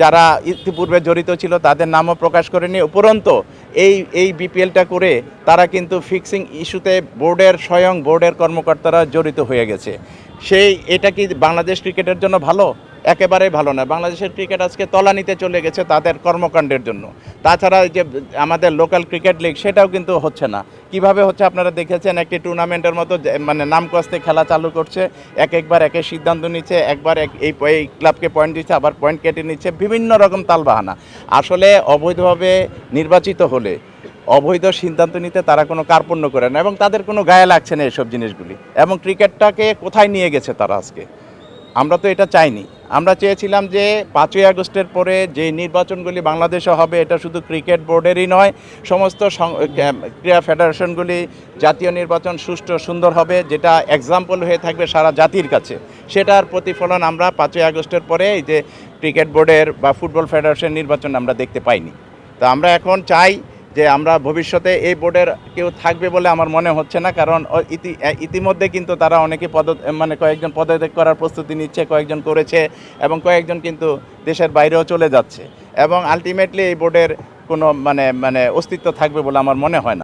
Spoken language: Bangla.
যারা ইতিপূর্বে জড়িত ছিল তাদের নামও প্রকাশ করেনি। উপরন্তু এই বিপিএলটা করে তারা কিন্তু ফিক্সিং ইস্যুতে স্বয়ং বোর্ডের কর্মকর্তারা জড়িত হয়ে গেছে। এটা কি বাংলাদেশ ক্রিকেটের জন্য ভালো? একেবারেই ভালো না। বাংলাদেশের ক্রিকেট আজকে তলানিতে চলে গেছে তাদের কর্মকাণ্ডের জন্য। তাছাড়া এই যে আমাদের লোকাল ক্রিকেট লিগ, সেটাও কিন্তু হচ্ছে না। কিভাবে হচ্ছে আপনারা দেখেছেন, একটি টুর্নামেন্টের মতো মানে নাম কস্তে খেলা চালু করছে, একবার একের সিদ্ধান্ত নিচ্ছে, একবার এই ক্লাবকে পয়েন্ট দিচ্ছে, আবার পয়েন্ট কেটে নিচ্ছে, বিভিন্ন রকম তালবাহানা। আসলে অবৈধভাবে নির্বাচিত হলে অবৈধ সিদ্ধান্ত নিতে তারা কোনো কার্পণ্য করে না, এবং তাদের কোনো গায়ে লাগছে না এসব জিনিসগুলি। এবং ক্রিকেটটাকে কোথায় নিয়ে গেছে তারা আজকে, আমরা তো এটা চাইনি। আমরা চেয়েছিলাম যে 5ই আগস্টের পরে যে নির্বাচনগুলি বাংলাদেশে হবে, এটা শুধু ক্রিকেট বোর্ডেরই নয়, সমস্ত ক্রীড়া ফেডারেশনগুলি জাতীয় নির্বাচন সুষ্ঠু সুন্দর হবে, যেটা এক্সাম্পল হয়ে থাকবে সারা জাতির কাছে। সেটার প্রতিফলন আমরা 5ই আগস্টের পরে এই যে ক্রিকেট বোর্ডের বা ফুটবল ফেডারেশন নির্বাচন আমরা দেখতে পাইনি। তো আমরা এখন চাই যে আমরা ভবিষ্যতে এই বোর্ডের কেউ থাকবে বলে আমার মনে হচ্ছে না, কারণ ইতিমধ্যে কিন্তু তারা অনেকে কয়েকজন পদত্যাগ করার প্রস্তুতি নিচ্ছে, কয়েকজন করেছে, এবং কয়েকজন কিন্তু দেশের বাইরেও চলে যাচ্ছে, এবং আলটিমেটলি এই বোর্ডের কোনো অস্তিত্ব থাকবে বলে আমার মনে হয় না।